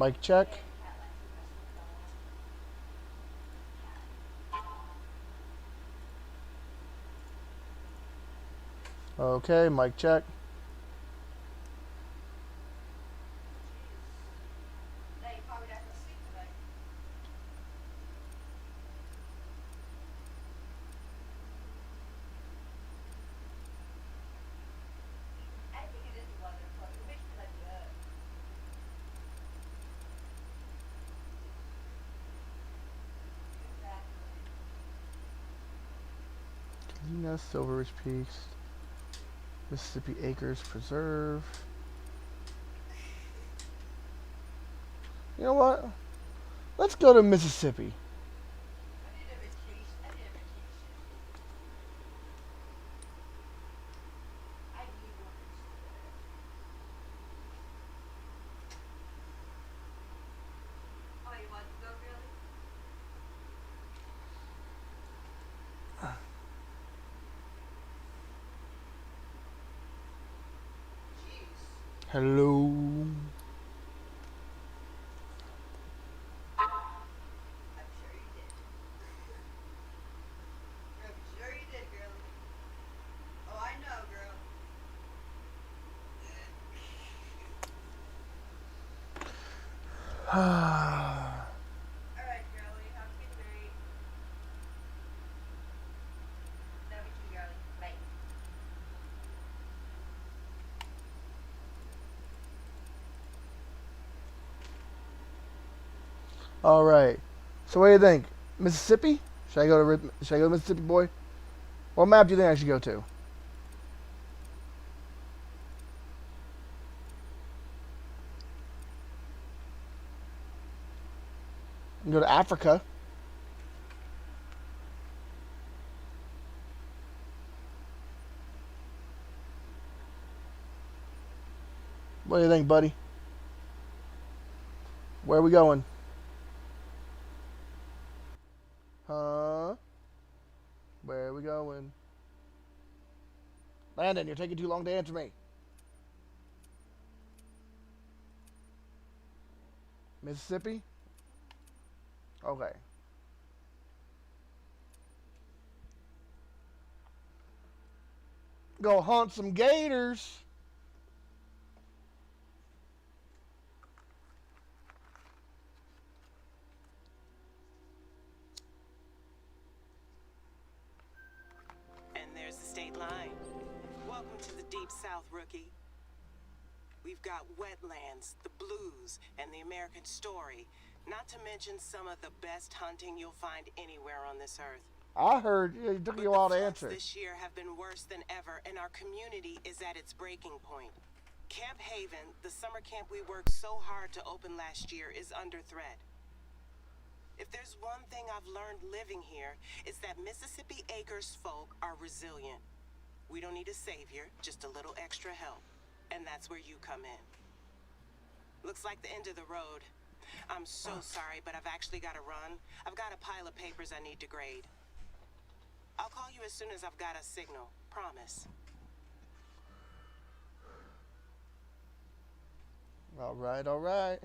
Mic check. Okay, mic check. Galena, Silver Ridge Peaks, Mississippi Acres Preserve. You know what? Let's go to Mississippi. Hello. All right. So what do you think? Mississippi? Should I go to Mississippi, boy? What map do you think I should go to? I can go to Africa. What do you think, buddy? Where are we going? Huh? Where are we going? Landon, you're taking too long to answer me. Mississippi? Okay. Go hunt some gators. And there's the state line. Welcome to the Deep South, rookie. We've got wetlands, the blues, and the American story. Not to mention some of the best hunting you'll find anywhere on this earth. I heard it took But you a the while to floods answer. this year have been worse than ever, and our community is at its breaking point. Camp Haven, the summer camp we worked so hard to open last year, is under threat. If there's one thing I've learned living here, it's that Mississippi Acres folk are resilient. We don't need a savior, just a little extra help. And that's where you come in. Looks like the end of the road. I'm so sorry, but I've actually got to run. I've got a pile of papers I need to grade. I'll call you as soon as I've got a signal. Promise. All right, all right.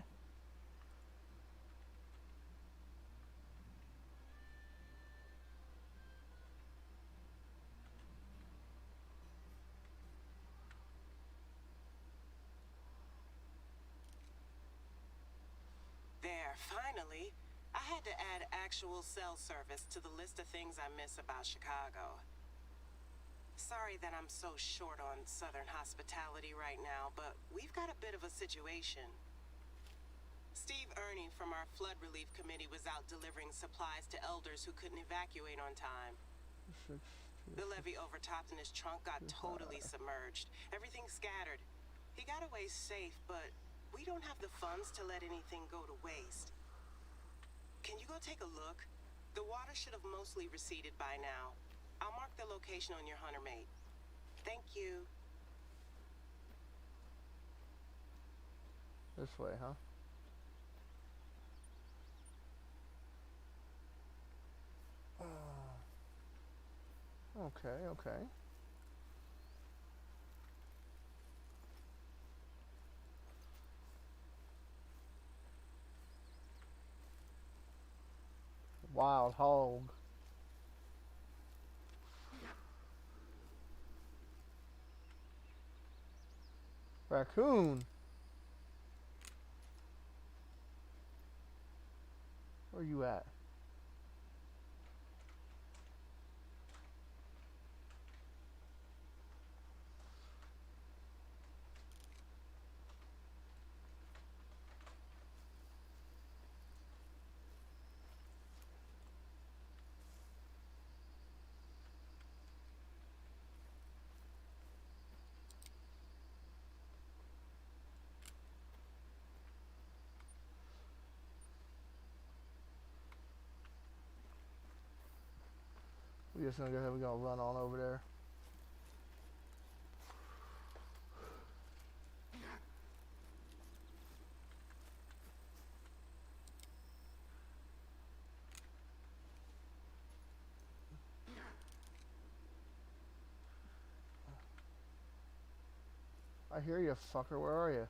There, finally. I had to add actual cell service to the list of things I miss about Chicago. Sorry that I'm so short on Southern hospitality right now, but we've got a bit of a situation. Steve Ernie from our flood relief committee was out delivering supplies to elders who couldn't evacuate on time. The levee overtopped and his trunk got totally submerged. Everything scattered. He got away safe, but we don't have the funds to let anything go to waste. Can you go take a look? The water should have mostly receded by now. I'll mark the location on your hunter mate. Thank you. This way, huh? Okay, okay. wild hog. Raccoon. Where you at? We just gonna go ahead. We're gonna run on over there. I hear you, fucker. Where are you?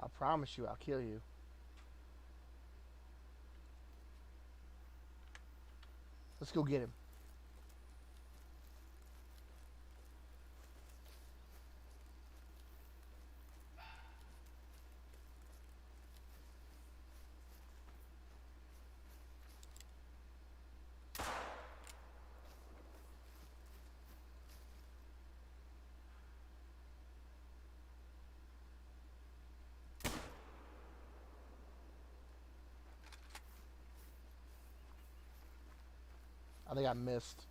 I promise you, I'll kill you. Let's go get him. I think I missed.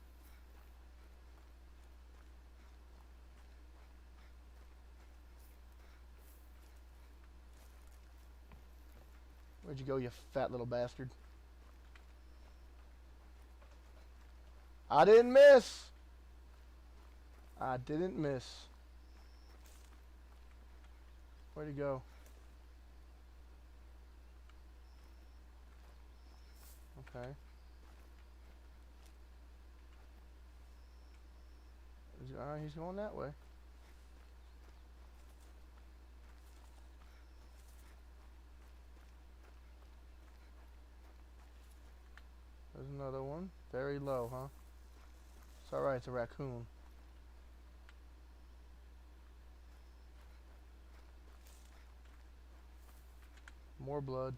Where'd you go, you fat little bastard? I didn't miss. I didn't miss. Where'd he go? Okay. Alright, he's going that way. There's another one. Very low, huh? It's alright, it's a raccoon. More blood.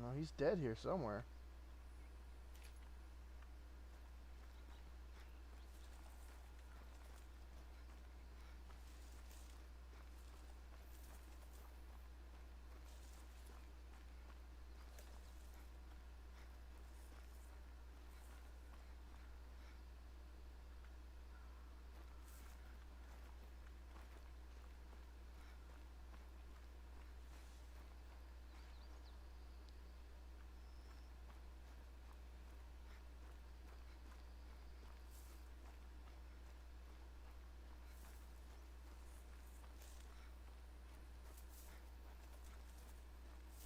Oh, he's dead here somewhere.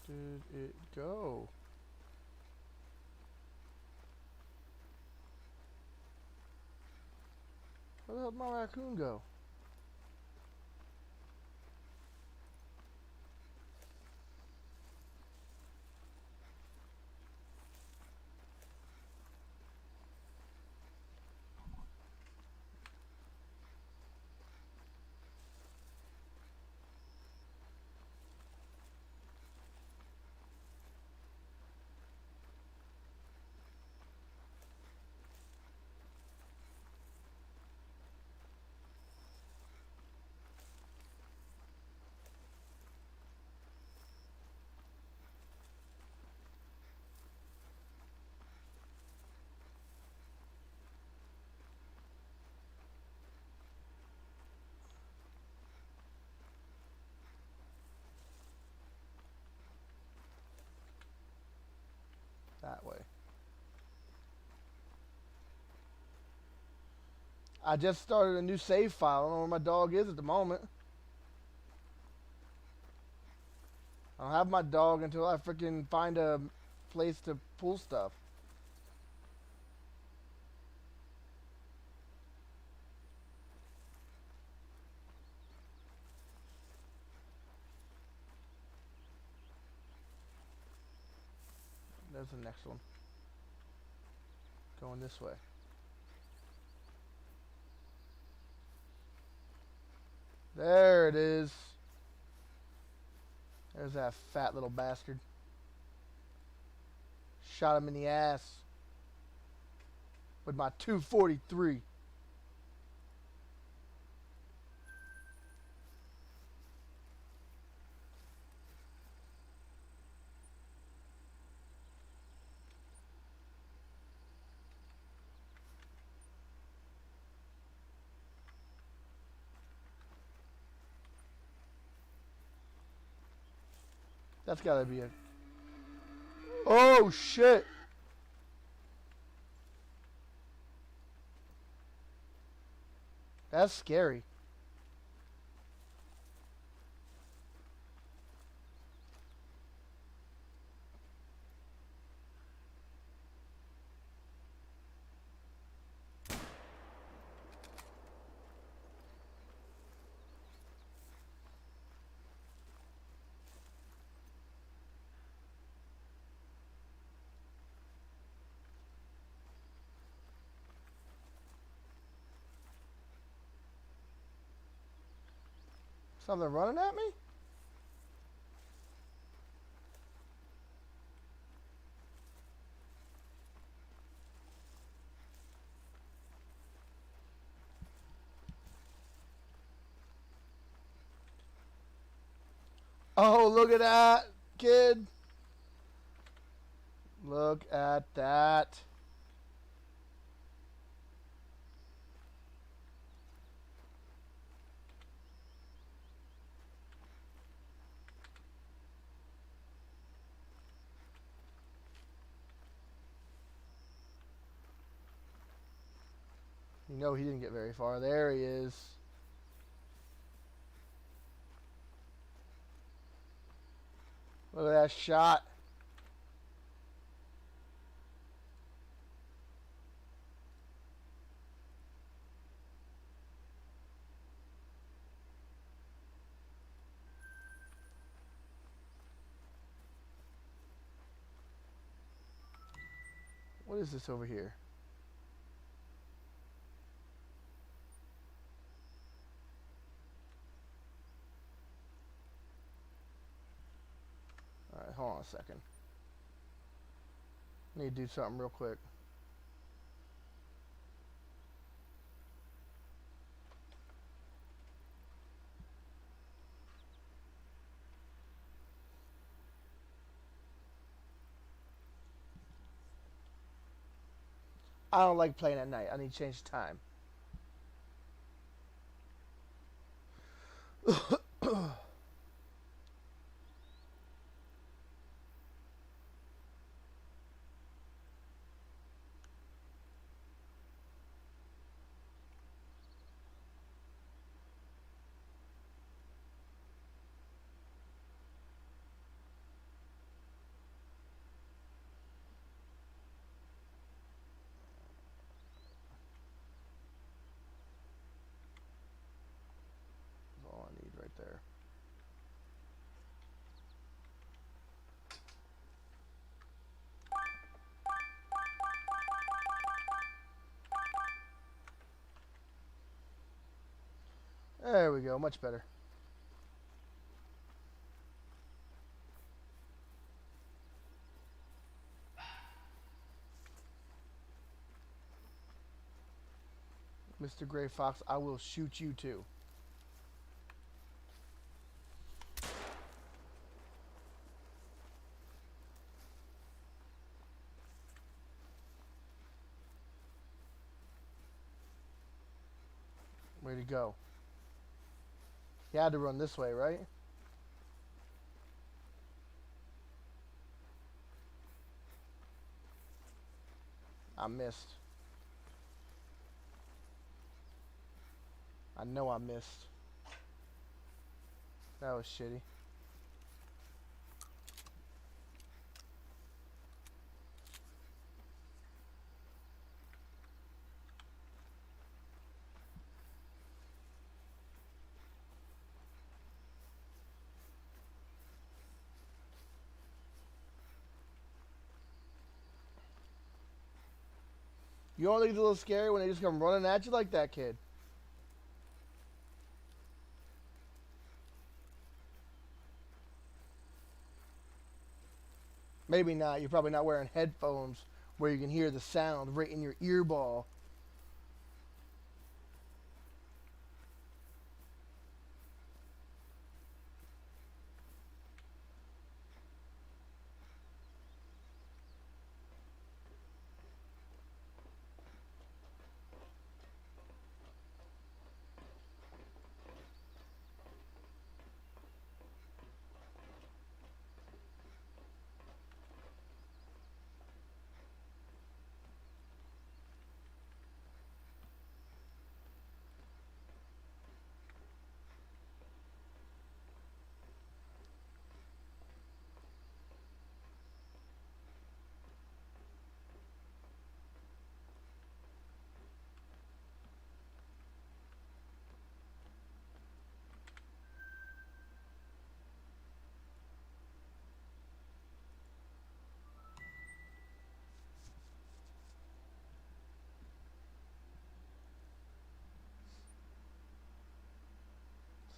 Did it go? Where the hell did my raccoon go? that way. I just started a new save file. I don't know where my dog is at the moment. I don't have my dog until I freaking find a place to pull stuff. There's the next one. Going this way. There it is. There's that fat little bastard. Shot him in the ass with my 243. That's gotta be it. Oh shit! That's scary. Something running at me? Oh, look at that, kid. Look at that. You know he didn't get very far. There he is. Look at that shot. What is this over here? Alright, hold on a second. Need to do something real quick. I don't like playing at night. I need to change the time. That's all I need right there. There we go, much better. Mr. Gray Fox, I will shoot you too. Where'd he go? He had to run this way, right? I missed. I know I missed. That was shitty. You don't think it's a little scary when they just come running at you like that, kid? Maybe not. You're probably not wearing headphones where you can hear the sound right in your ear ball.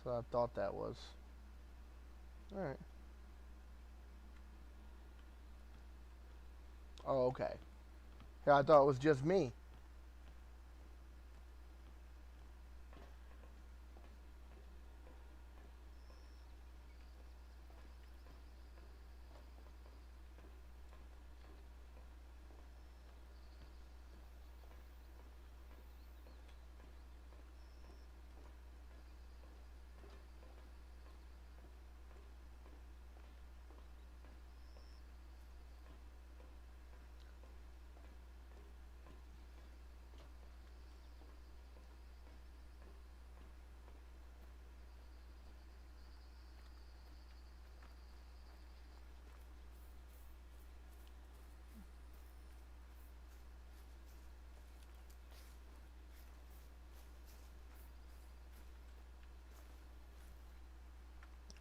So I thought that was. Alright. Oh, okay. Yeah, I thought it was just me.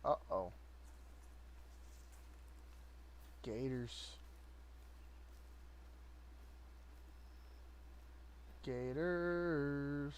Uh-oh. Gators. Gators.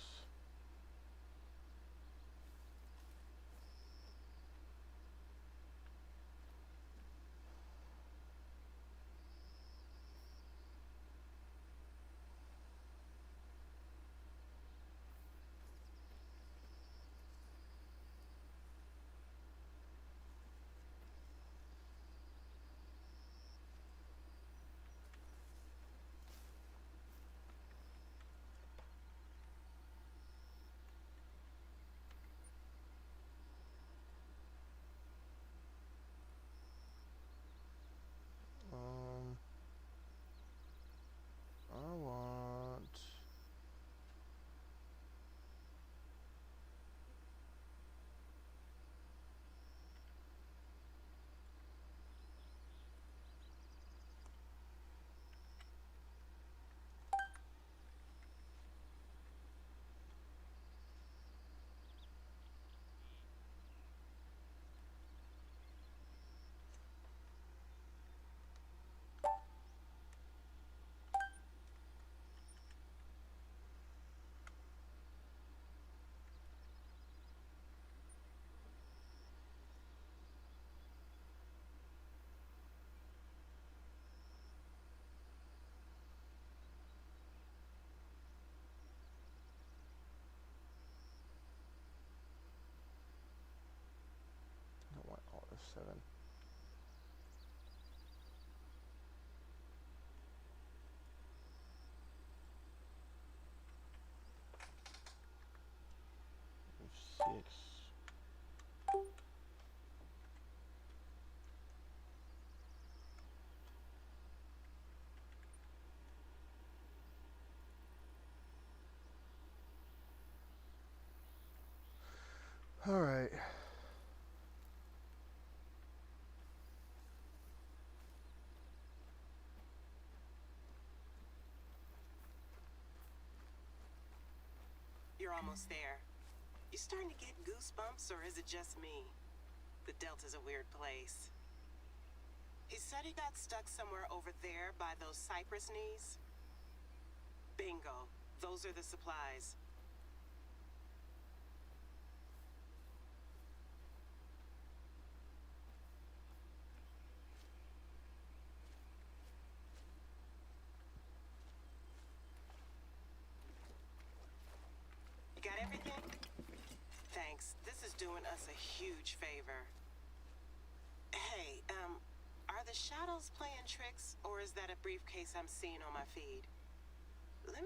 I want... I don't want all this 7. F6. almost there. You starting to get goosebumps, or is it just me? The Delta's a weird place. He said he got stuck somewhere over there by those cypress knees. Bingo. Those are the supplies. You got everything? Thanks. This is doing us a huge favor. Hey, are the shadows playing tricks, or is that a briefcase I'm seeing on my feed? Let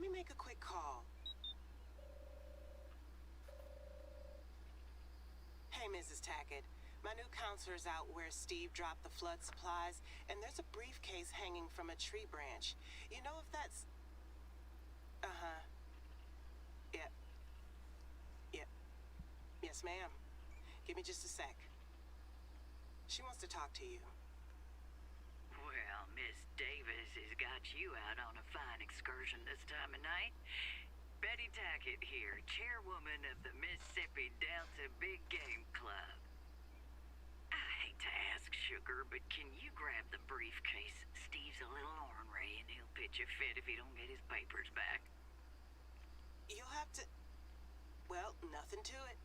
me make a quick call. Hey, Mrs. Tackett. My new counselor's out where Steve dropped the flood supplies, and there's a briefcase hanging from a tree branch. You know if that's... Uh-huh. Yep. Yep. Yes, ma'am. Give me just a sec. She wants to talk to you. Well, Miss Davis has got you out on a fine excursion this time of night. Betty Tackett here, chairwoman of the Mississippi Delta Big Game Club. I hate to ask, Sugar, but can you grab the briefcase? Steve's a little ornery and he'll pitch a fit if he don't get his papers back. You'll have to... Well, nothing to it.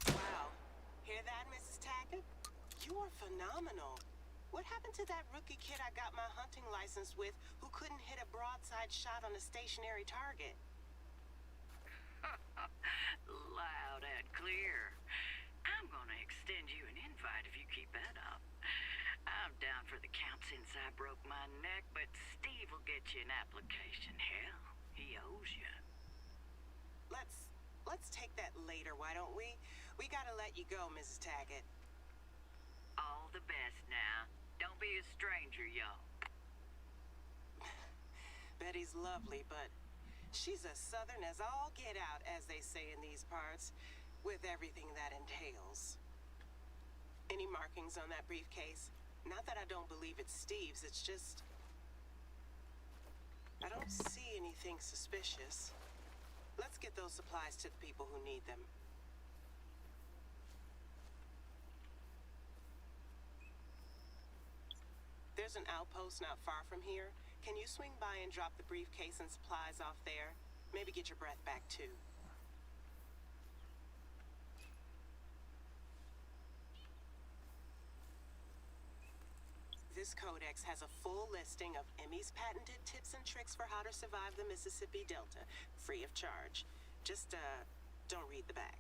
Wow. Hear that, Mrs. Tackett? You are phenomenal. What happened to that rookie kid I got my hunting license with who couldn't hit a broadside shot on a stationary target? Loud and clear. I'm gonna extend you an invite if you keep that up. I'm down for the count since I broke my neck, but Steve will get you an application. Hell, he owes you. Let's take that later, why don't we? We gotta let you go, Mrs. Tackett. All the best now. Don't be a stranger, y'all. Betty's lovely, but she's as southern as all get out, as they say in these parts, with everything that entails. Any markings on that briefcase? Not that I don't believe it's Steve's, it's just... I don't see anything suspicious. Let's get those supplies to the people who need them. There's an outpost not far from here. Can you swing by and drop the briefcase and supplies off there? Maybe get your breath back, too. This codex has a full listing of Emmy's patented tips and tricks for how to survive the Mississippi Delta, free of charge. Just, don't read the back.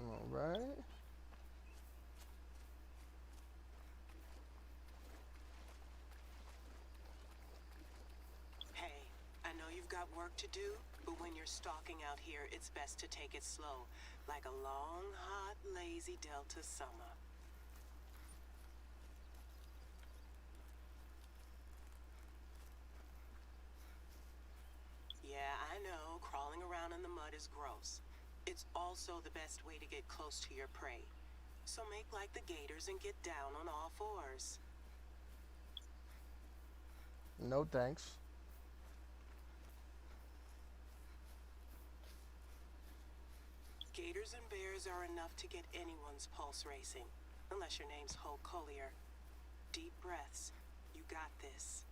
All right. Hey, I know you've got work to do, but when you're stalking out here, it's best to take it slow, like a long, hot, lazy Delta summer. Yeah, I know, crawling around in the mud is gross. It's also the best way to get close to your prey. So make like the gators and get down on all fours. No thanks. Gators and bears are enough to get anyone's pulse racing. Unless your name's Hulk Collier. Deep breaths. You got this.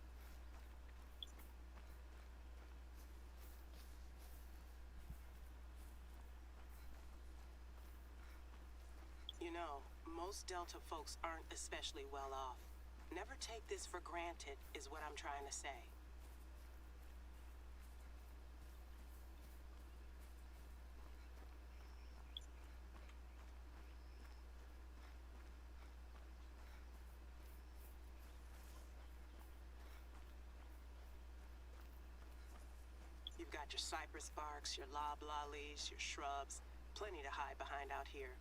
You know, most Delta folks aren't especially well off. Never take this for granted, is what I'm trying to say. You've got your cypress barks, your loblollies, your shrubs. Plenty to hide behind out here.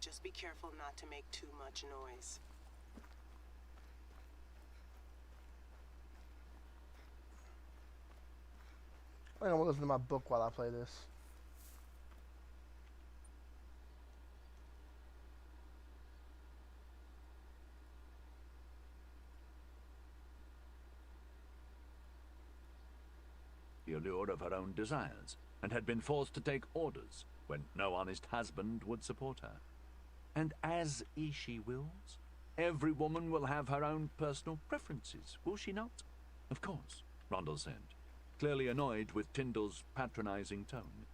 Just be careful not to make too much noise. I'm gonna listen to my book while I play this. The allure of her own desires, and had been forced to take orders when no honest husband would support her. And as Ishi wills, every woman will have her own personal preferences, will she not? Of course, Rondell said, clearly annoyed with Tyndall's patronizing tone.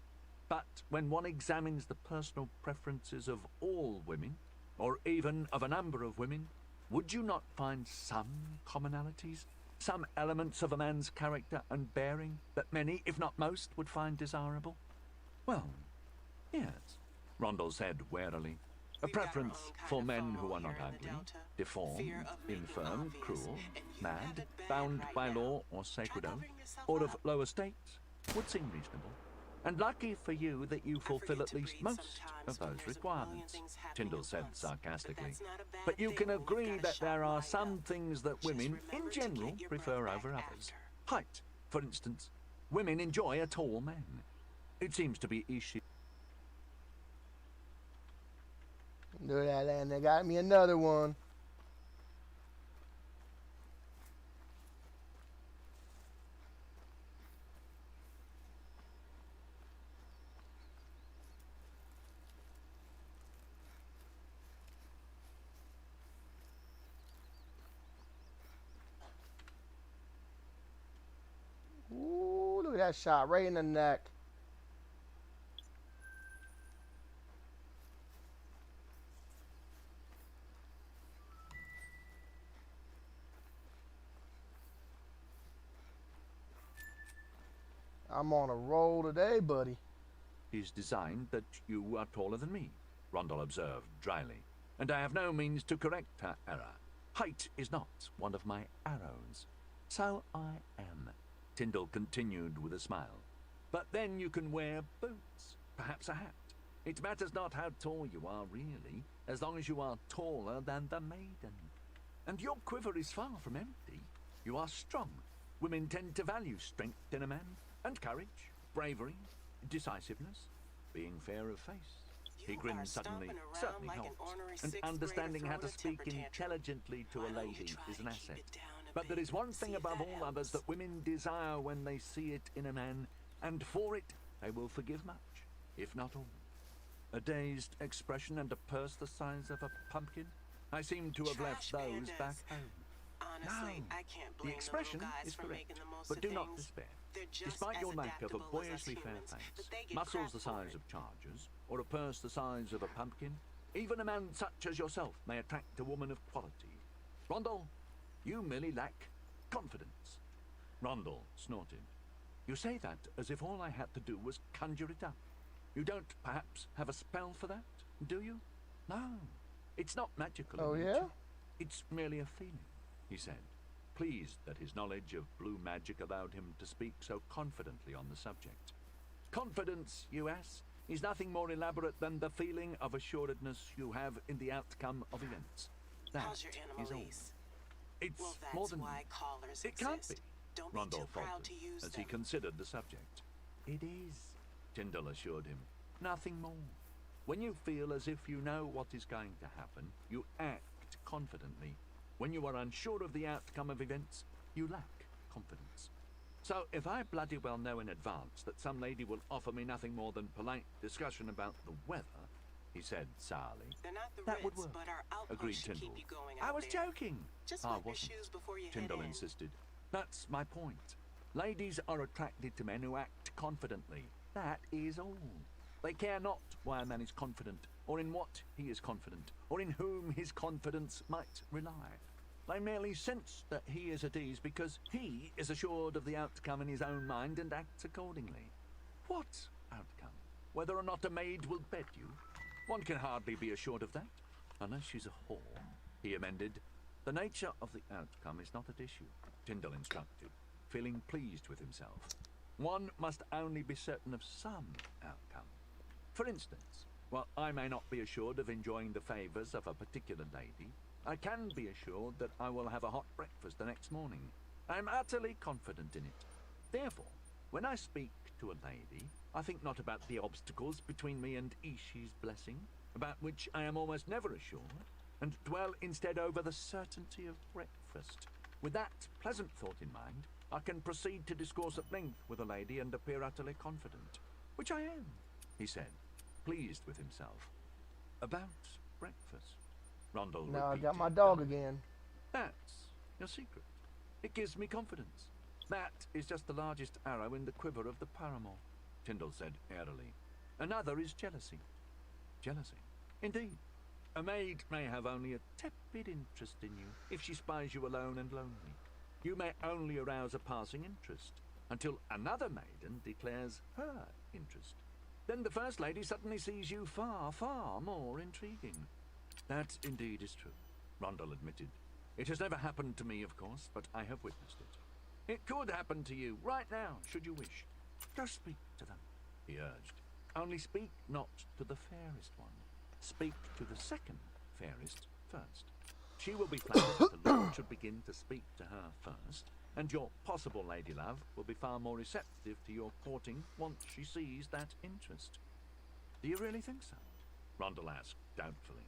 But when one examines the personal preferences of all women, or even of a number of women, would you not find some commonalities? Some elements of a man's character and bearing that many, if not most, would find desirable? Well, yes, Rondell said warily. A preference for men who are not ugly, deformed, infirm, cruel, mad, bound by law or sacred oath, or of low estate, would seem reasonable. And lucky for you that you fulfill at least most of those requirements, Tyndall said sarcastically. But you can agree that there are some things that women, in general, prefer over others. Height, for instance. Women enjoy a tall man. It seems to be Ishi. Do that, and they got me another one. Ooh, look at that shot right in the neck. I'm on a roll today, buddy. Is designed that you are taller than me, Rondell observed dryly, and I have no means to correct her error. Height is not one of my arrows. So I am, Tyndall continued with a smile. But then you can wear boots, perhaps a hat. It matters not how tall you are, really, as long as you are taller than the maiden. And your quiver is far from empty. You are strong. Women tend to value strength in a man, and courage, bravery, decisiveness, being fair of face. He grinned suddenly. Certainly helps. And understanding how to speak intelligently to a lady is an asset. But there is one thing above all others that women desire when they see it in a man, and for it they will forgive much, if not all. A dazed expression and a purse the size of a pumpkin? I seem to have left those back home. Honestly, No, I can't the blame expression the little guys is for correct, making the most but of do not things. despair. They're just Despite your as lack of a adaptable as us boyishly fair humans, face, but they get muscles crap the for size it. of chargers, or a purse the size of a pumpkin, even a man such as yourself may attract a woman of quality. Rondell, you merely lack confidence. Rondell snorted. You say that as if all I had to do was conjure it up. You don't perhaps have a spell for that, do you? No, it's not magical. Oh, in yeah? nature. It's merely a feeling, he said, pleased that his knowledge of blue magic allowed him to speak so confidently on the subject. Confidence, you ask, is nothing more elaborate than the feeling of assuredness you have in the outcome of events. That How's your is all. Animalese? It's Well, that's more than why callers it can't exist. be. Don't be Rondell too proud faltered to use as them. he considered the subject. It is, Tyndall assured him. Nothing more. When you feel as if you know what is going to happen, you act confidently. When you are unsure of the outcome of events, you lack confidence. So if I bloody well know in advance that some lady will offer me nothing more than polite discussion about the weather, he said sourly, They're not the that would Ritz, work, but our outpost agreed should Tyndall. keep you going I out was there. joking. Just I wipe your wasn't, shoes before you Tyndall head in. insisted. That's my point. Ladies are attracted to men who act confidently. That is all. They care not why a man is confident, or in what he is confident, or in whom his confidence might rely. They merely sense that he is at ease because he is assured of the outcome in his own mind and acts accordingly. What outcome? Whether or not a maid will bed you? One can hardly be assured of that, unless she's a whore, he amended. The nature of the outcome is not at issue, Tyndall instructed, feeling pleased with himself. One must only be certain of some outcome. For instance, while I may not be assured of enjoying the favours of a particular lady, I can be assured that I will have a hot breakfast the next morning. I am utterly confident in it. Therefore, When I speak to a lady, I think not about the obstacles between me and Ishi's blessing, about which I am almost never assured, and dwell instead over the certainty of breakfast. With that pleasant thought in mind, I can proceed to discourse at length with a lady and appear utterly confident, which I am, he said, pleased with himself. About breakfast. Rondell Now I repeated, got my dog again. That's your secret. It gives me confidence. That is just the largest arrow in the quiver of the paramour, Tyndall said airily. Another is jealousy. Jealousy? Indeed. A maid may have only a tepid interest in you if she spies you alone and lonely. You may only arouse a passing interest until another maiden declares her interest. Then the first lady suddenly sees you far, far more intriguing. That indeed is true, Rondell admitted. It has never happened to me, of course, but I have witnessed it. It could happen to you right now, should you wish. Just speak to them, he urged. Only speak not to the fairest one. Speak to the second fairest first. She will be flattered if the Lord should begin to speak to her first, and your possible lady love will be far more receptive to your courting once she sees that interest. Do you really think so? Rondell asked doubtfully.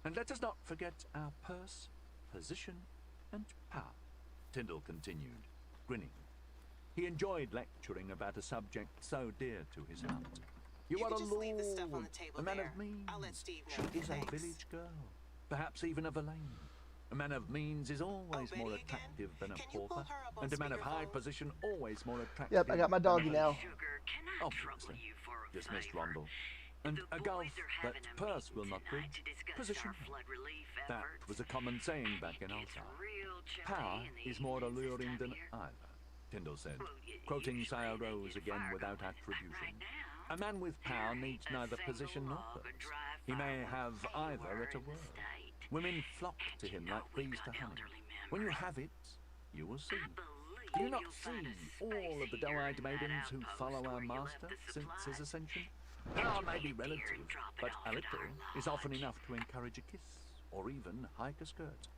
And let us not forget our purse, position, and power, Tyndall continued, grinning. He enjoyed lecturing about a subject so dear to his heart. You are can a just lord, leave the stuff on the table a man there. of means. I'll let Steve know. She is Thanks. a village girl, perhaps even a Verlaine. A man of means is always Betty more again? attractive than a Can you pull pauper, her up on and a man of high speakerphone? position always more attractive. Yep, I got my doggy than a- now. Sugar, can I trouble Obviously, you for a dismissed favor? Rondell. And The a gulf boys are that having a purse meeting will not tonight bridge. to discuss Position. our flood relief That efforts. was a common saying back in It's Altar. real chilly Power in the is more evenings this alluring time than of year. either, Tyndall said, Well, quoting usually Sire they Rose get again fire without going, but attribution. right now, A man with power there needs ain't a neither single position nor log or purse. dry He may firewood have either anywhere at a in the word. state. Women flock to And you him know like we've bees to got honey. elderly When you members. have it, you will see. I believe Do you not you'll find see a all of the space heater doe-eyed in that maidens who outpost follow our where you left master the since his supplies. ascension? Get Power your may be head there and relative, drop it but off a at little our is often lodge. enough to encourage a kiss, or even hike a skirt.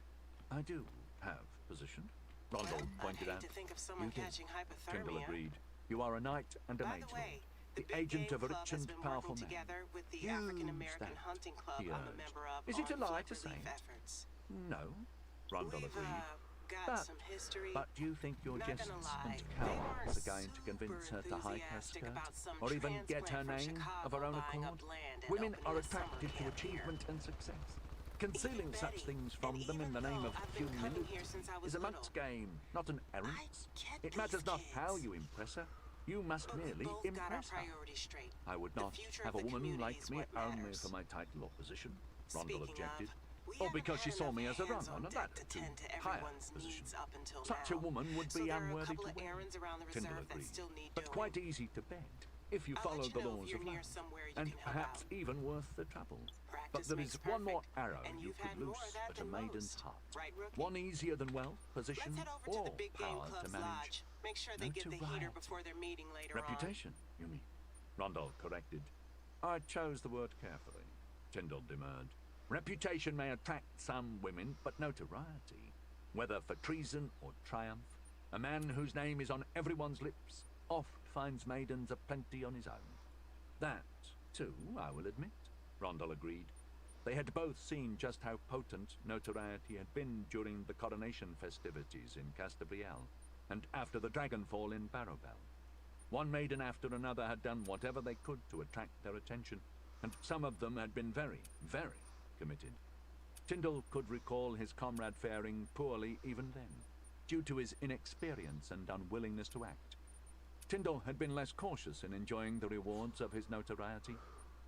I do have position, Rondell Well, pointed I'd out. hate to think of someone You do, catching Tyndall hypothermia. agreed. You are a knight and a By mage the way, the Big agent Game of a Club rich has and been powerful working man. together with the Use African American that, Hunting Club he I'm a urged. member of Is it a on lie flood to say? relief efforts. No, Rondell We've agreed. got But, some history. but do you think your Not jests gonna and lie, they cowards weren't are going to convince super her to hike her enthusiastic skirt? about some Or even get her transplant from name of her Chicago own buying accord? up land and Women opening are a summer attracted to camp achievement and success. Even Concealing such Betty, things from and them in the even name though of I've been coming humility here since I was is a monk's little, game, not an errant's. get It matters these not how kids. you impress her. You must But we merely both got our impress her. priorities straight. I would The not future have of a the woman community like is me what only matters. for my title or position, Rondell Speaking objected, of, we or haven't because she had saw me enough as a rung hands on a deck ladder to to tend to higher everyone's position. needs up until Such now. a woman would So be there are a unworthy couple to of wed, errands around the Tyndall reserve that agreed, still need but doing. quite easy to bend if you I'll follow let you the know laws if you're of near life, somewhere you and can help perhaps out. even worth the trouble. But Practice there makes is one more perfect, arrow and you you've could had more loose of that at a than maiden's most. heart. Right, Rookie? One easier than wealth, position, Let's head over to or the Big Game power to Club's manage. lodge. Make sure they get the heater Notoriety. before their meeting later Reputation, you mean? Rondell corrected. I chose the word carefully, Tyndall demurred. Reputation may attract some women, but notoriety, whether for treason or triumph, a man whose name is on everyone's lips oft finds maidens aplenty on his own. That, too, I will admit, Rondell agreed. They had both seen just how potent notoriety had been during the coronation festivities in Castabriel, and after the Dragonfall in Barrowbell. One maiden after another had done whatever they could to attract their attention, and some of them had been very, very committed. Tyndall could recall his comrade faring poorly even then, due to his inexperience and unwillingness to act. Tyndall had been less cautious in enjoying the rewards of his notoriety.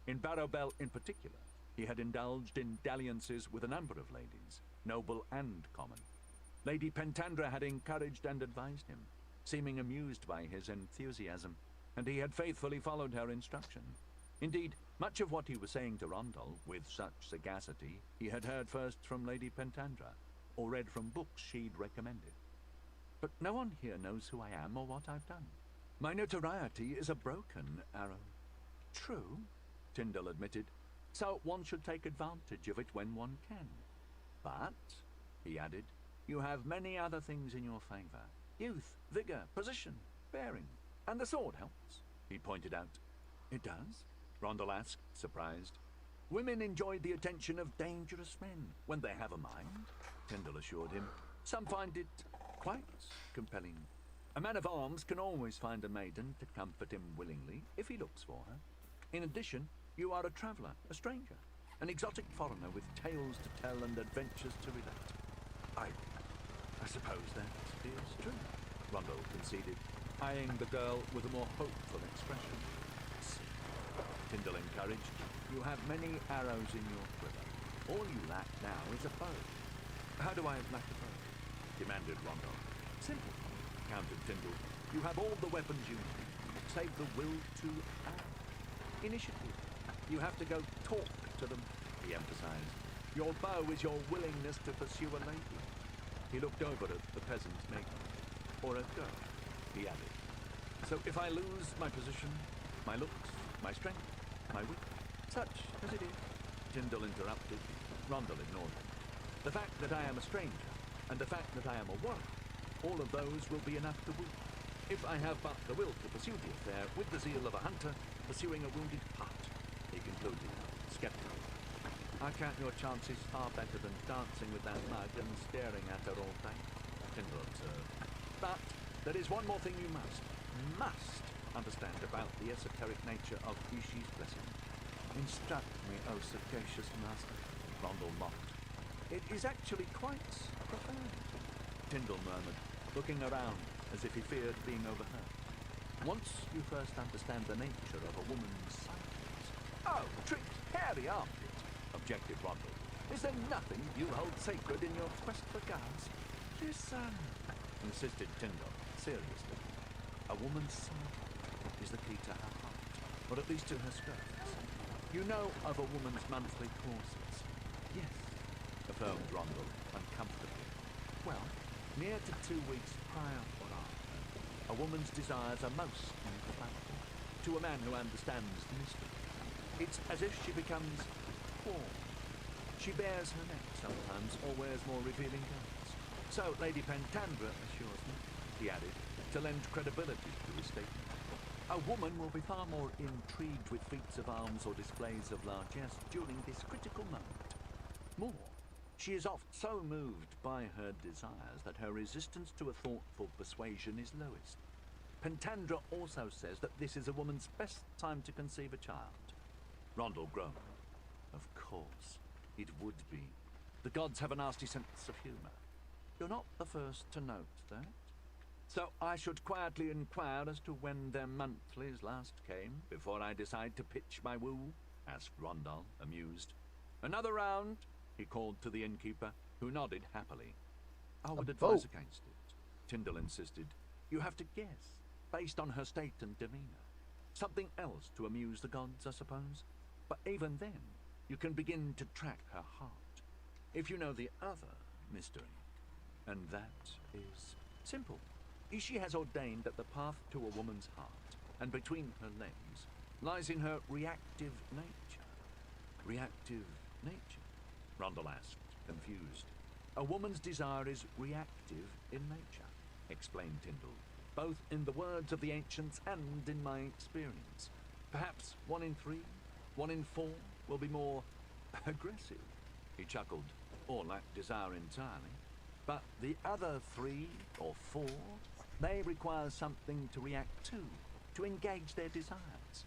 In Barrowbell in particular, he had indulged in dalliances with a number of ladies, noble and common. Lady Pentandra had encouraged and advised him, seeming amused by his enthusiasm, and he had faithfully followed her instruction. Indeed, much of what he was saying to Rondell, with such sagacity, he had heard first from Lady Pentandra, or read from books she'd recommended. But no one here knows who I am or what I've done. My notoriety is a broken arrow. True, Tyndall admitted, so one should take advantage of it when one can. But, he added, you have many other things in your favour. Youth, vigour, position, bearing. And the sword helps, he pointed out. It does? Rondel asked, surprised. Women enjoy the attention of dangerous men when they have a mind, Tyndall assured him. Some find it quite compelling. A man of arms can always find a maiden to comfort him willingly if he looks for her. In addition, you are a traveller, a stranger, an exotic foreigner with tales to tell and adventures to relate. I suppose that is true, Rondel conceded, eyeing the girl with a more hopeful expression. Tyndall encouraged. You have many arrows in your quiver. All you lack now is a bow. How do I lack a bow? Demanded Rondel. Simple, countered Tyndall. You have all the weapons you need, save the will to act. Initiative. You have to go talk to them, he emphasized. Your bow is your willingness to pursue a lady. He looked over at the peasant maiden. Or a girl, he added. So if I lose my position, my looks, my strength, my wit, such as it is, Tyndall interrupted. Rondel ignored him. The fact that I am a stranger, and the fact that I am a warrior, all of those will be enough to woo. If I have but the will to pursue the affair with the zeal of a hunter pursuing a wounded hart, he concluded, skeptically. I count your chances far better than dancing with that mug and staring at her all day, Tyndall observed. But there is one more thing you must understand about the esoteric nature of Ishi's blessing. Instruct me, O sagacious master, Rondel mocked. It is actually quite profound, Tyndall murmured, looking around as if he feared being overheard. Once you first understand the nature of a woman's silence. Oh, tricked, hairy armpit, objected Rondel. Is there nothing you hold sacred in your quest for girls? Listen, insisted Tyndall, seriously. A woman's silence is the key to her heart, or at least to her skirts. You know of a woman's monthly courses? Yes, affirmed Rondel, uncomfortably. Well, near to 2 weeks prior or after, a woman's desires are most inflammable to a man who understands the mystery. It's as if she becomes warm. She bares her neck sometimes, or wears more revealing garments. So Lady Pentandra assures me, he added, to lend credibility to his statement. A woman will be far more intrigued with feats of arms or displays of largesse during this critical moment. More, she is oft so moved by her desires that her resistance to a thoughtful persuasion is lowest. Pentandra also says that this is a woman's best time to conceive a child. Rondel groaned. Of course, it would be. The gods have a nasty sense of humour. You're not the first to note that. So I should quietly inquire as to when their monthlies last came, before I decide to pitch my woo? Asked Rondel, amused. Another round? He called to the innkeeper, who nodded happily. I would advise against it, Tyndall insisted. You have to guess, based on her state and demeanour. Something else to amuse the gods, I suppose. But even then, you can begin to track her heart. If you know the other mystery. And that is simple. Ishi has ordained that the path to a woman's heart, and between her legs, lies in her reactive nature. Reactive nature? Rondel asked, confused. A woman's desire is reactive in nature, explained Tyndall, both in the words of the ancients and in my experience. Perhaps 1 in 3, 1 in 4 will be more aggressive. He chuckled, or lack desire entirely. But the other 3 or 4, they require something to react to engage their desires.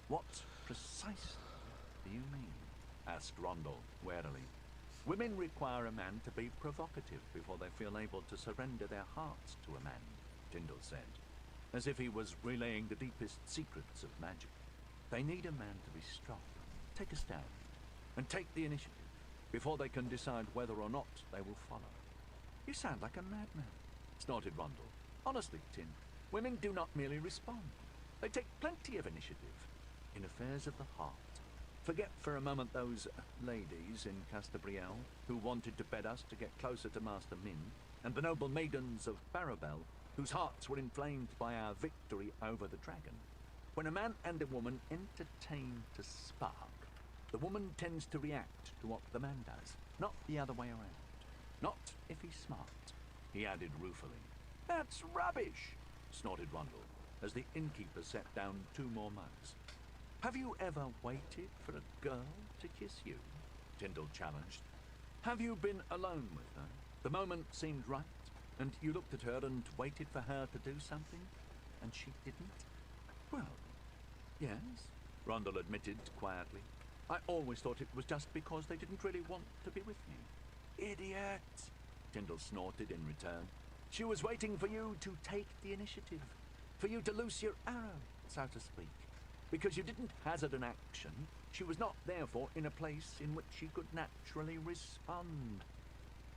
What precisely do you mean? Asked Rondel warily. Women require a man to be provocative before they feel able to surrender their hearts to a man, Tyndall said, as if he was relaying the deepest secrets of magic. They need a man to be strong, take a stand, and take the initiative before they can decide whether or not they will follow. You sound like a madman, snorted Rondel. Honestly, Tin, women do not merely respond. They take plenty of initiative in affairs of the heart. Forget for a moment those ladies in Castabriel who wanted to bed us to get closer to Master Min, and the noble maidens of Barabel whose hearts were inflamed by our victory over the dragon. When a man and a woman entertain to spark, the woman tends to react to what the man does, not the other way around. Not if he's smart, he added ruefully. That's rubbish, snorted Rondel. as the innkeeper set down 2 more mugs. Have you ever waited for a girl to kiss you? Tyndall challenged. Have you been alone with her? The moment seemed right, and you looked at her and waited for her to do something, and she didn't? Well, yes, Rondell admitted quietly. I always thought it was just because they didn't really want to be with me. Idiot! Tyndall snorted in return. She was waiting for you to take the initiative, for you to loose your arrow, so to speak. Because you didn't hazard an action, she was not therefore in a place in which she could naturally respond.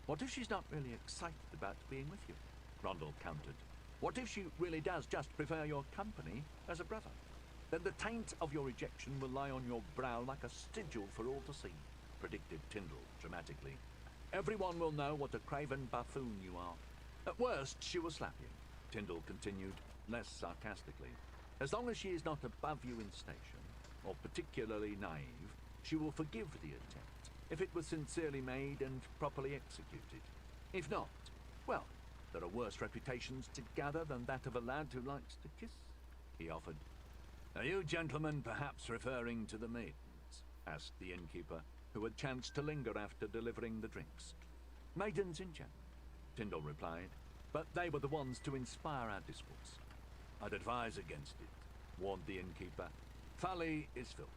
What if she's not really excited about being with you? Rondell countered. What if she really does just prefer your company as a brother? Then the taint of your rejection will lie on your brow like a sigil for all to see, predicted Tyndall dramatically. Everyone will know what a craven buffoon you are. At worst, she will slap you, Tyndall continued, less sarcastically. As long as she is not above you in station, or particularly naive, she will forgive the attempt, if it was sincerely made and properly executed. If not, well, there are worse reputations to gather than that of a lad who likes to kiss, he offered. Are you gentlemen perhaps referring to the maidens? Asked the innkeeper, who had chanced to linger after delivering the drinks. Maidens in general, Tyndall replied, but they were the ones to inspire our discourse. I'd advise against it, warned the innkeeper. Folly is filthy.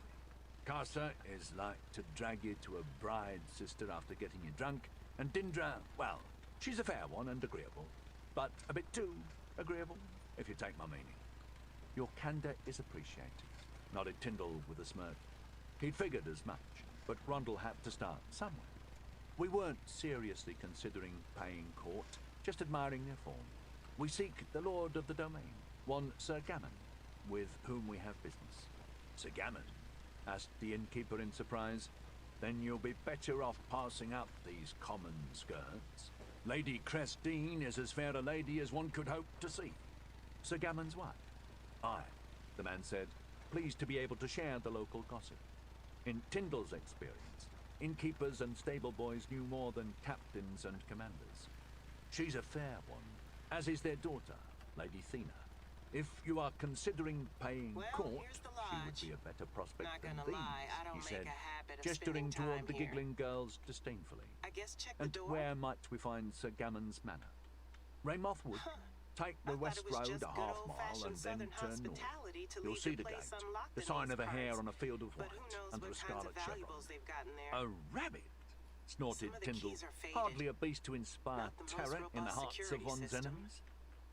Casa is like to drag you to a bride sister after getting you drunk, and Dindra, well, she's a fair one and agreeable, but a bit too agreeable, if you take my meaning. Your candor is appreciated, nodded Tyndall with a smirk. He'd figured as much, but Rondell had to start somewhere. We weren't seriously considering paying court, just admiring their form. We seek the lord of the domain, one Sir Gammon, with whom we have business. Sir Gammon? Asked the innkeeper in surprise. Then you'll be better off passing up these common skirts. Lady Crestine is as fair a lady as one could hope to see. Sir Gammon's wife? Aye, the man said, pleased to be able to share the local gossip. In Tyndall's experience, innkeepers and stable boys knew more than captains and commanders. She's a fair one, as is their daughter, Lady Thena. If you are considering paying court, she would be a better prospect than these, he said, gesturing toward the giggling girls disdainfully. I guess check the And door. where might we find Sir Gammon's manor? Raymouth Wood. Take the west road a half mile and then turn north. You'll see the gate, the sign of a hare on a field of white, under a scarlet chevron. A rabbit? Snorted Tyndall, hardly a beast to inspire terror in the hearts of one's enemies.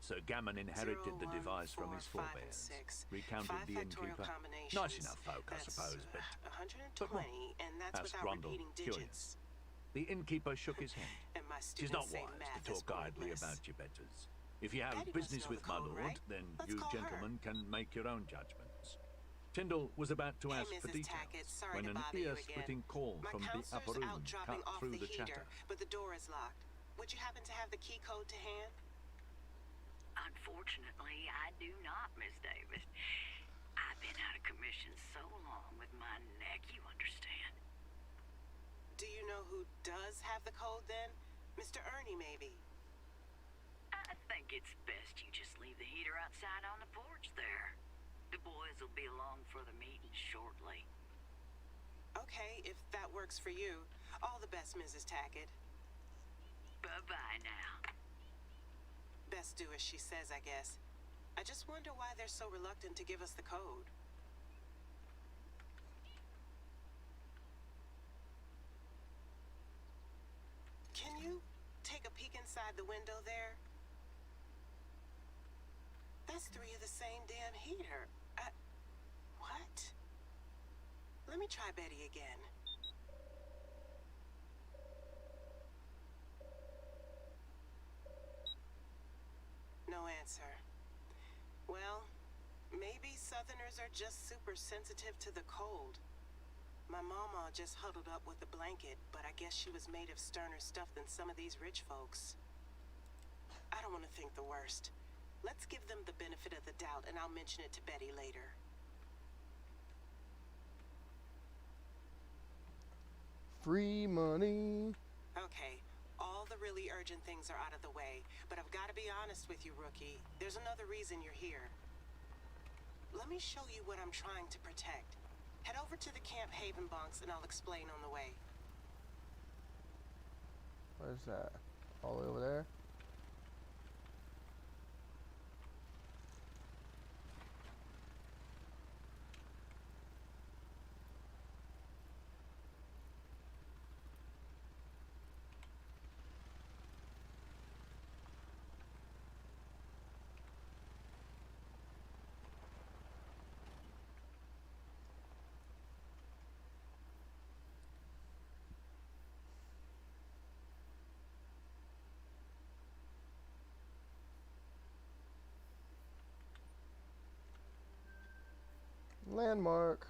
Sir Gammon inherited the device from his forebears, recounted the innkeeper. Nice enough folk, I suppose, but what? Asked Rondell, curious. The innkeeper shook his head. Tis not wise to talk idly about your betters. If you have business with my lord, then you gentlemen can make your own judgments. Tyndall was about to ask for details when an ear-splitting call from the upper room cut through the chatter. But the door is locked. Would you happen to have the key code to hand? Unfortunately, I do not, Miss Davis. I've been out of commission so long with my neck, you understand. Do you know who does have the code then? Mr. Ernie, maybe? I think it's best you just leave the heater outside on the porch there. The boys will be along for the meeting shortly. Okay, if that works for you. All the best, Mrs. Tackett. Bye-bye now. Best do as she says, I guess. I just wonder why they're so reluctant to give us the code. Can you take a peek inside the window there? That's 3 of the same damn heater. What? Let me try Betty again. No answer. Well, maybe Southerners are just super sensitive to the cold. My mama just huddled up with a blanket, but I guess she was made of sterner stuff than some of these rich folks. I don't want to think the worst. Let's give them the benefit of the doubt, and I'll mention it to Betty later. Free money. Okay, all the really urgent things are out of the way, but I've got to be honest with you, Rookie. There's another reason you're here. let me show you what I'm trying to protect. Head over to the Camp Haven bunks and I'll explain on the way. Where's that? All the way over there? Landmark.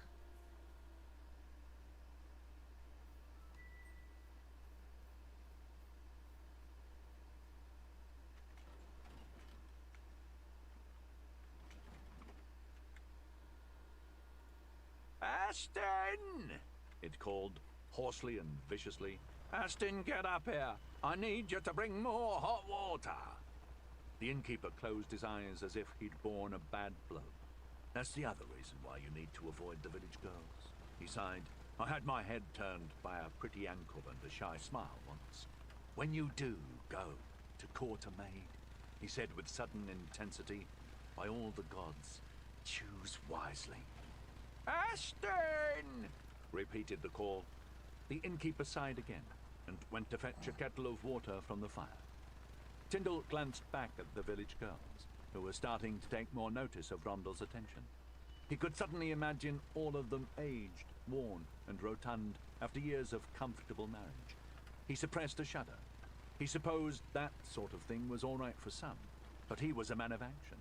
Aston! It called, hoarsely and viciously. Aston, get up here. I need you to bring more hot water. The innkeeper closed his eyes as if he'd borne a bad blow. That's the other reason why you need to avoid the village girls. He sighed. I had my head turned by a pretty ankle and a shy smile once. When you do go to court a maid, he said with sudden intensity, by all the gods, choose wisely. Aston! Repeated the call. The innkeeper sighed again and went to fetch a kettle of water from the fire. Tyndall glanced back at the village girls, who were starting to take more notice of Rondell's attention. He could suddenly imagine all of them aged, worn, and rotund after years of comfortable marriage. He suppressed a shudder. He supposed that sort of thing was all right for some, but he was a man of action.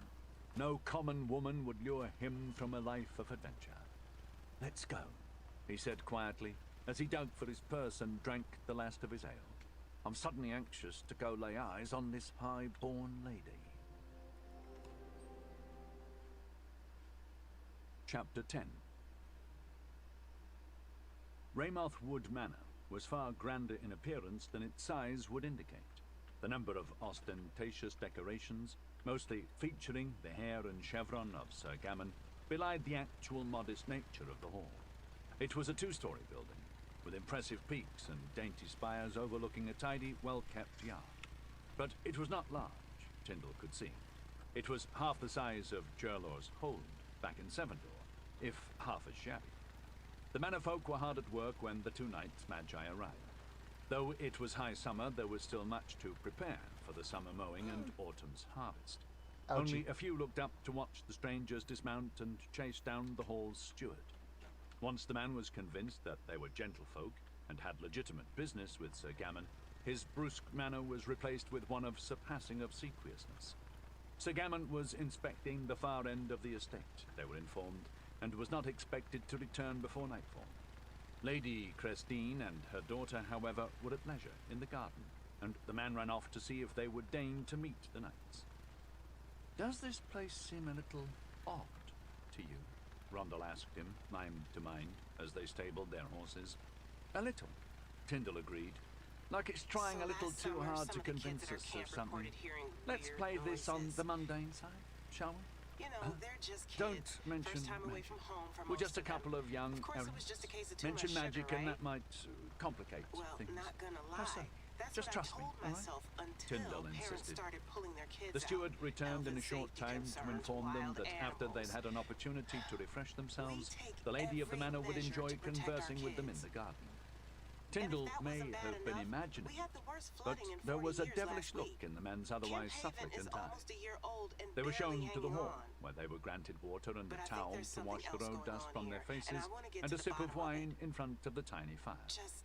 No common woman would lure him from a life of adventure. Let's go, he said quietly, as he dug for his purse and drank the last of his ale. I'm suddenly anxious to go lay eyes on this high-born lady. Chapter 10. Raymouth Wood Manor was far grander in appearance than its size would indicate. The number of ostentatious decorations, mostly featuring the hair and chevron of Sir Gammon, belied the actual modest nature of the hall. It was a two-story building, with impressive peaks and dainty spires overlooking a tidy, well-kept yard. But it was not large, Tyndall could see. It was half the size of Gerlor's Hold, back in Sevendor, if half as shabby. The manor folk were hard at work when the two knights Magi arrived. Though it was high summer, there was still much to prepare for the summer mowing and autumn's harvest. Ouchie. Only a few looked up to watch the strangers dismount and chase down the hall's steward. Once the man was convinced that they were gentlefolk and had legitimate business with Sir Gammon, his brusque manner was replaced with one of surpassing obsequiousness. Sir Gammon was inspecting the far end of the estate, they were informed, and was not expected to return before nightfall. Lady Christine and her daughter, however, were at leisure in the garden, and the man ran off to see if they would deign to meet the knights. Does this place seem a little odd to you? Rondell asked him, mind to mind, as they stabled their horses. A little, Tyndall agreed. Like it's trying So a little last too summer, hard some to of the kids convince at our us camp of something. reported hearing Let's weird play this on noises. the mundane side, shall we? You know, they're just kids. Don't mention First time away magic. from home for We're most just a of them. couple of young Of course, it was errands. just a case of too Mention much magic sugar, and right? that might complicate Well, things. not gonna How lie. so? That's Just what trust I me, told all right? myself until Tyndall parents insisted. started pulling their kids The steward out. returned in a Health and short safety time to concerns, inform them wild that after they'd animals. had an opportunity to refresh themselves, We take the lady of the every manor would measure enjoy to protect our conversing with them in kids. the garden. And if Tyndall that may wasn't bad have been enough, imagining, we had the worst but flooding in there 40 was a years devilish last look week. in the man's Camp otherwise Haven supplicant is eyes. almost a year old and They were shown barely to the hanging hall, on. where they were granted water and But a I think towel there's to wash the something road else dust going from on their here, and faces, I wanna get and to a the sip of bottom of it. wine in front of the tiny fire. Just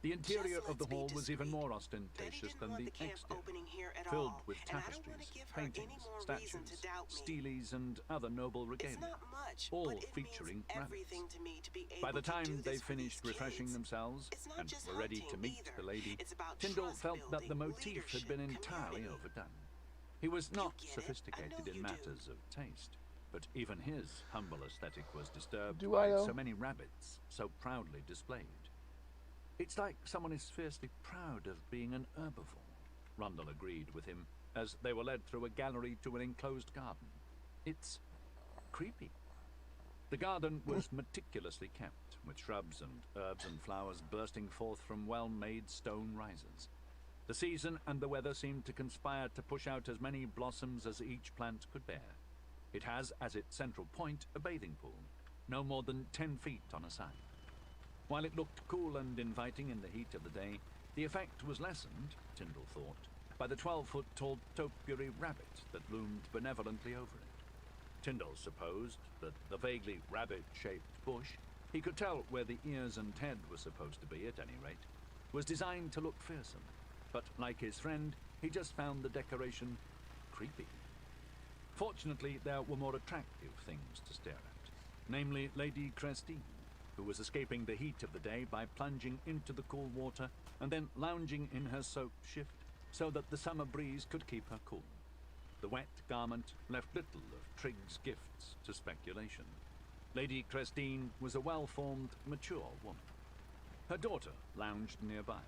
The interior of the let's be hall was even discreet. more Betty ostentatious didn't than want the the camp exterior, opening here at filled all, with and I don't wanna tapestries, give her any paintings, more reason statues, to doubt me. steles, and other noble It's regalia, not much, all but it featuring means rabbits. everything to me to be able By the to do time they this for finished these refreshing kids. themselves It's not and just were ready to hunting meet either. the lady, It's about Tyndall trust felt that the building, motif had been leadership, entirely community. overdone. He was not get it. I sophisticated know in you do. matters of taste, but even his humble aesthetic was disturbed Do by I, though? so many rabbits so proudly displayed. It's like someone is fiercely proud of being an herbivore, Rondell agreed with him as they were led through a gallery to an enclosed garden. It's creepy, The garden was meticulously kept, with shrubs and herbs and flowers bursting forth from well-made stone risers. The season and the weather seemed to conspire to push out as many blossoms as each plant could bear. It has as its central point a bathing pool, no more than 10 feet on a side. While it looked cool and inviting in the heat of the day, the effect was lessened, Tyndall thought, by the 12-foot-tall topiary rabbit that loomed benevolently over it. Tyndall supposed that the vaguely rabbit-shaped bush, he could tell where the ears and head were supposed to be at any rate, was designed to look fearsome, but like his friend, he just found the decoration creepy. Fortunately, there were more attractive things to stare at, namely Lady Crestine, who was escaping the heat of the day by plunging into the cool water and then lounging in her soaked shift so that the summer breeze could keep her cool. The wet garment left little of Trigg's gifts to speculation. Lady Crestine was a well-formed, mature woman. Her daughter lounged nearby,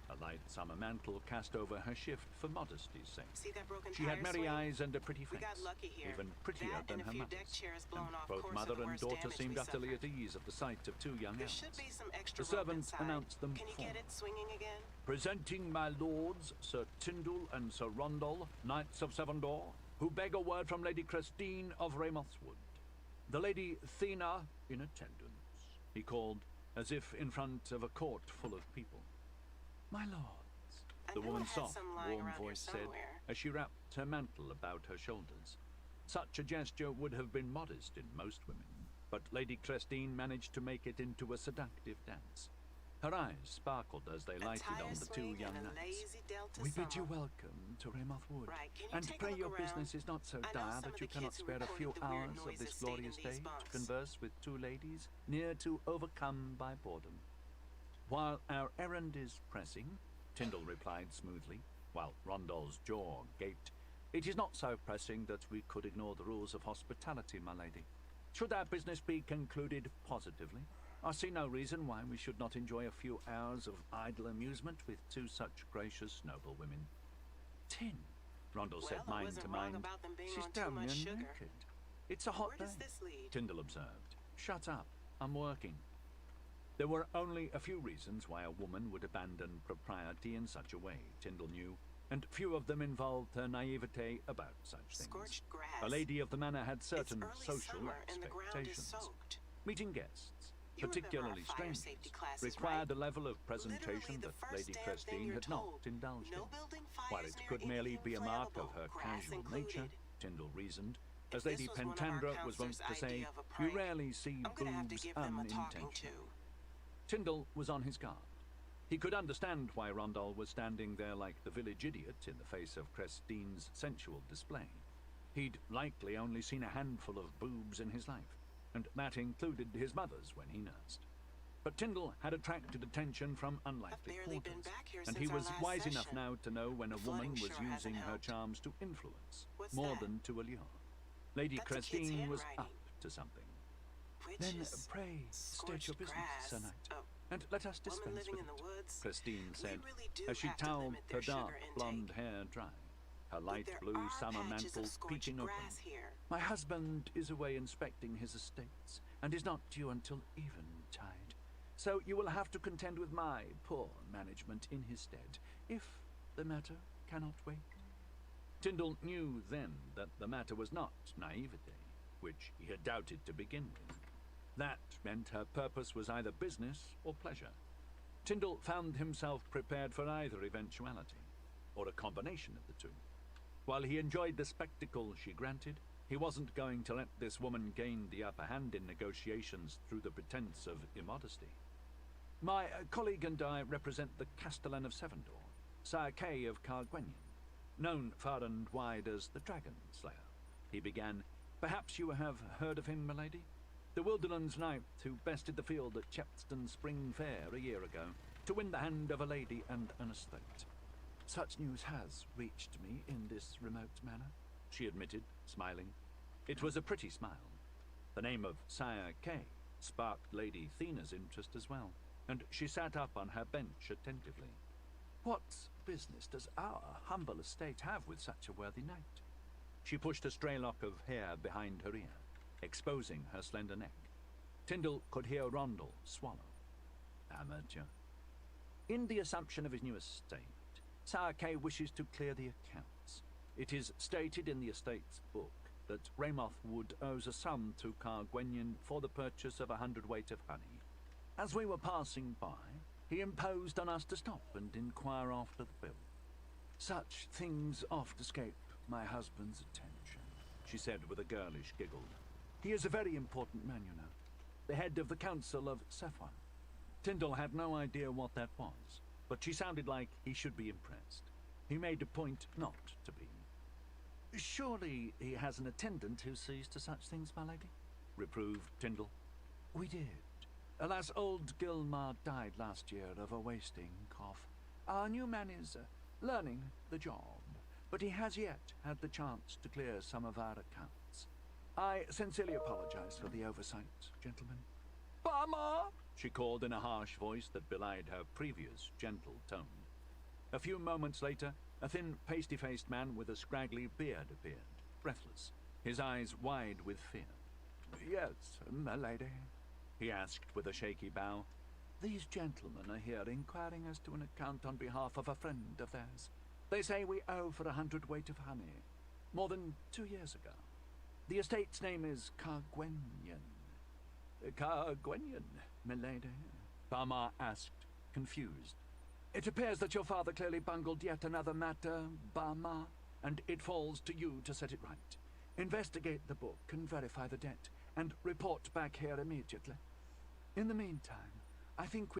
a light summer mantle cast over her shift for modesty's sake. See that broken She had tire merry swing? eyes and a pretty face, We got lucky here. even prettier That than and a her few mother's. deck chairs blown And off both course mother are the and worst daughter damage seemed we utterly suffered. at ease at the sight of two young There elves. should be some extra The rope servant inside. announced them Can you get formally. it swinging again? Presenting my lords, Sir Tyndall and Sir Rondal, Knights of Sevendor, who beg a word from Lady Crestine of Ramothwood. The Lady Thena in attendance, he called, as if in front of a court full of people. My lords, I the knew I woman's had soft, some lying warm around here voice said, somewhere. as she wrapped her mantle about her shoulders. Such a gesture would have been modest in most women, but Lady Crestine managed to make it into a seductive dance. Her eyes sparkled as they A lighted tire on the two swing young and a knights. lazy Delta We bid you summer. welcome to Ramoth Wood, Right, can you and take a pray look your around? business is not so I know dire some that of you the cannot kids who spare a few reported the weird hours of noises this stayed in glorious these day to bunks. converse with two ladies near to overcome by boredom. While our errand is pressing, Tyndall replied smoothly, while Rondal's jaw gaped, it is not so pressing that we could ignore the rules of hospitality, my lady. Should our business be concluded positively, I see no reason why we should not enjoy a few hours of idle amusement with two such gracious, noble women. Tin, Rondal said, Well, I mind wasn't to wrong mind. about them being She's on too damn much near sugar. naked. It's a hot Where day, does this lead? Tyndall observed. Shut up, I'm working. There were only a few reasons why a woman would abandon propriety in such a way, Tyndall knew, and few of them involved her naivete about such things. Scorched grass. A lady of the manor had It's certain early social summer and the ground is expectations. soaked. Meeting guests, You remember particularly our fire strangers, safety classes, required right? a level of Literally presentation the that first Lady damn thing Crestine you're had not told. indulged No in. building While fires it near could merely anything be a mark of flammable, her grass casual included. nature, Tyndall reasoned, as If Lady this was one of our Pentandra was wont counselors' to say, idea of a you prank, rarely see I'm gonna have to boobs give them a talking unintentionally. to. Tyndall was on his guard. He could understand why Rondal was standing there like the village idiot in the face of Crestine's sensual display. He'd likely only seen a handful of boobs in his life, and that included his mother's when he nursed. But Tyndall had attracted attention from unlikely I've barely been quarters, back here and since he our was last wise enough session. now to know when a The woman flooding was sure hasn't using her helped. charms to influence, What's more that? than to allure. Lady That's a kid's Crestine was handwriting. up to something. Witches. Then pray state your Scorched business, grass. Sir Knight, Oh, and let us woman dispense living with in the it, woods. Christine said, really do as she have to toweled limit her their dark sugar blonde intake. hair dry, her But light there blue are summer patches mantle of scorched peeking open. grass here. My husband is away inspecting his estates, and is not due until eventide. So you will have to contend with my poor management in his stead, if the matter cannot wait. Tyndall knew then that the matter was not naivete, which he had doubted to begin with. That meant her purpose was either business or pleasure. Tyndall found himself prepared for either eventuality, or a combination of the two. While he enjoyed the spectacle she granted, he wasn't going to let this woman gain the upper hand in negotiations through the pretense of immodesty. My colleague and I represent the Castellan of Sevendor, Sire Kay of Cargwennion, known far and wide as the Dragon Slayer. He began, perhaps you have heard of him, milady? The Wilderlands knight who bested the field at Chepston Spring Fair a year ago to win the hand of a lady and an estate. Such news has reached me in this remote manner, she admitted, smiling. It was a pretty smile. The name of Sire Kay sparked Lady Thena's interest as well, and she sat up on her bench attentively. What business does our humble estate have with such a worthy knight? She pushed a stray lock of hair behind her ear, exposing her slender neck, Tyndall could hear Rondell swallow. Amateur. In the assumption of his new estate, Sire Kay wishes to clear the accounts. It is stated in the estate's book that Ramoth Wood owes a sum to Cargwennian for the purchase of 100 weight of honey. As we were passing by, he imposed on us to stop and inquire after the bill. Such things oft escape my husband's attention, she said with a girlish giggle. He is a very important man, you know. The head of the Council of Sephon. Tyndall had no idea what that was, but she sounded like he should be impressed. He made a point not to be. Surely he has an attendant who sees to such things, my lady? Reproved Tyndall. We did. Alas, old Gilmar died last year of a wasting cough. Our new man is learning the job, but he has yet had the chance to clear some of our accounts. I sincerely apologize for the oversight, gentlemen. Bama! She called in a harsh voice that belied her previous gentle tone. A few moments later, a thin, pasty-faced man with a scraggly beard appeared, breathless, his eyes wide with fear. Yes, my lady, he asked with a shaky bow. These gentlemen are here inquiring as to an account on behalf of a friend of theirs. They say we owe for 100 weight of honey, more than 2 years ago. The estate's name is Cargwennian. Cargwennian, milady? Bama asked, confused. It appears that your father clearly bungled yet another matter, Bama, and it falls to you to set it right. Investigate the book and verify the debt, and report back here immediately. In the meantime, I think